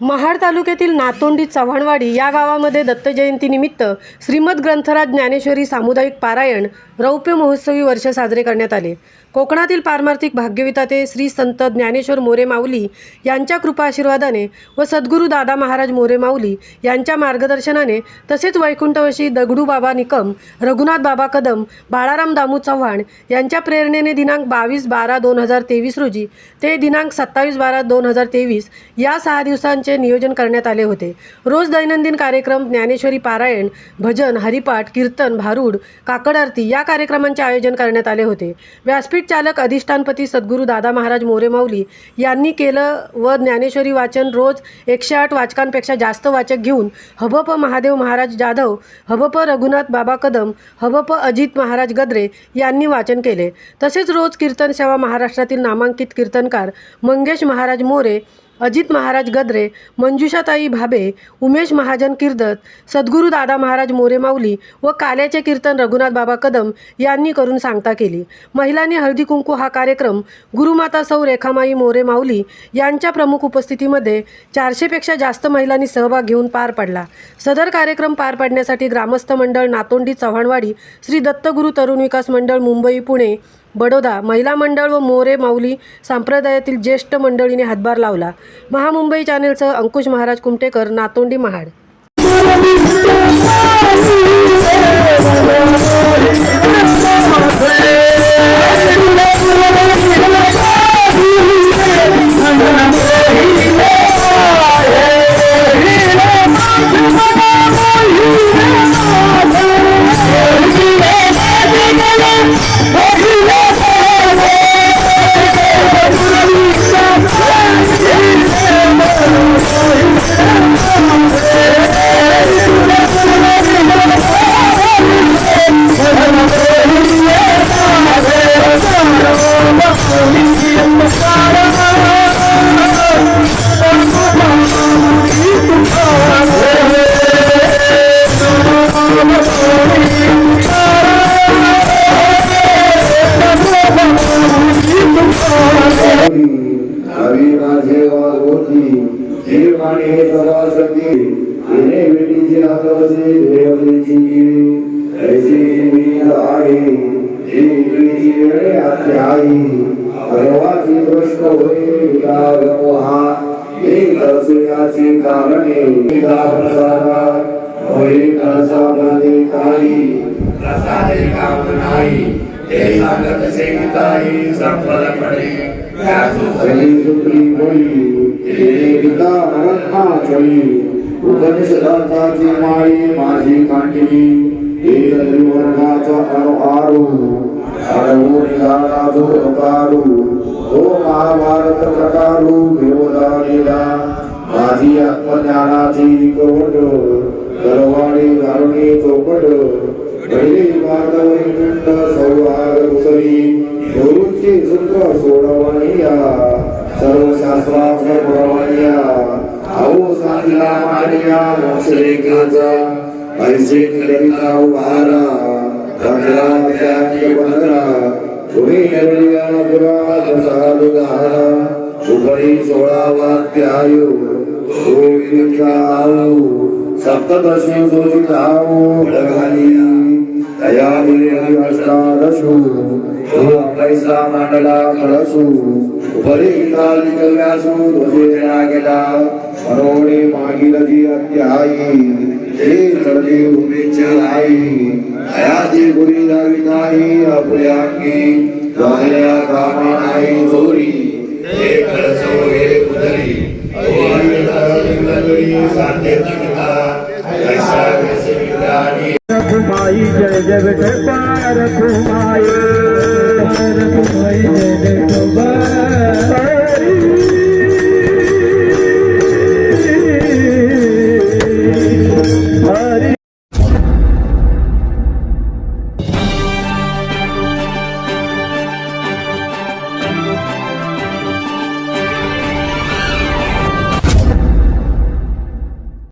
महाड तालुक्यातील नातोंडी चव्हाणवाडी या गावामध्ये दत्त जयंतीनिमित्त श्रीमद ग्रंथराज ज्ञानेश्वरी सामुदायिक पारायण रौप्य महोत्सवी वर्ष साजरे करण्यात आले। कोकणातील पारमार्थिक भाग्यविधाते श्री संत ज्ञानेश्वर मोरे माऊली यांच्या कृपा आशीर्वादाने व सद्गुरू दादा महाराज मोरे माऊली यांच्या मार्गदर्शनाने तसेच वैकुंठवशी दगडू बाबा निकम, रघुनाथ बाबा कदम, बाळाराम दामू चव्हाण यांच्या प्रेरणेने दिनांक 22/12/2023 रोजी ते दिनांक 27/12/2023 या 6 दिवसांचे नियोजन करण्यात आले होते। रोज दैनंदिन कार्यक्रम, ज्ञानेश्वरी पारायण, भजन, हरिपाठ, कीर्तन, भारूड, काकड आरती या कार्यक्रमांचे आयोजन करण्यात आले होते। व्यासपीठ चालक अधिष्ठानपती सद्गुरू दादा महाराज मोरे माऊली यांनी केलं व ज्ञानेश्वरी वाचन रोज 108 वाचकांपेक्षा जास्त वाचक घेऊन हबप महादेव महाराज जाधव, हबप रघुनाथ बाबा कदम, हबप अजित महाराज गद्रे यांनी वाचन केले। तसेच रोज कीर्तन सेवा महाराष्ट्रातील नामांकित कीर्तनकार मंगेश महाराज मोरे, अजित महाराज गद्रे, मंजुषाताई भाबे, उमेश महाजन कीर्तन, सद्गुरू दादा महाराज मोरे माऊली व काल्याचे कीर्तन रघुनाथ बाबा कदम यांनी करून सांगता केली। महिलांनी हळदी कुंकू हा कार्यक्रम गुरुमाता सौ रेखामाई मोरे माऊली यांच्या प्रमुख उपस्थितीमध्ये 400 पेक्षा जास्त महिलांनी सहभाग घेऊन पार पडला। सदर कार्यक्रम पार पाडण्यासाठी ग्रामस्थ मंडळ नातोंडी चव्हाणवाडी, श्री दत्तगुरू तरुण विकास मंडळ मुंबई पुणे बडोदा, महिला मंडळ व मोरे माऊली संप्रदायातील ज्येष्ठ मंडळीने हातभार लावला। महामुंबई चॅनेलसह अंकुश महाराज कुमटेकर, नातोंडी, महाड। उपनिषदाची माळी माझी कांटिनी महाभारत प्रकारू विरोधानेला माझी आत्मज्ञानाची कवट दरवाडी घालुनी चौपट घडली मार्गवैकुंठ सौभाग कुसरी गुरुची सूत्र सोडवणिया सर्व शास्त्रार्थ पुरवणिया आओ सांगितला मानिया मोक्षरेखाचा ऐसे करिता उभारा बंधरा त्याची बंधरा तुम्ही निर्णया पुरा प्रसाद घाला उपरी 16 वाक्यायु गोविंदा आऊ सप्तदशी दोषी धावू घालिया दयामुळे अष्टादशु पैसा मांडला कळसू उपरी काली कव्यासू ध्वजेला गेला मनोडी मागील जी अत्याई हे चढली उमेच्या आई दयाची गुरी लावी नाही आपल्या अंगी जाहल्या कामा नाही चोरी हे कळसो हे उदरी ओ आयुधारी सांते चिंता ऐसा कैसे विज्ञानी रखुमाई जय जगत पार रखुमाई।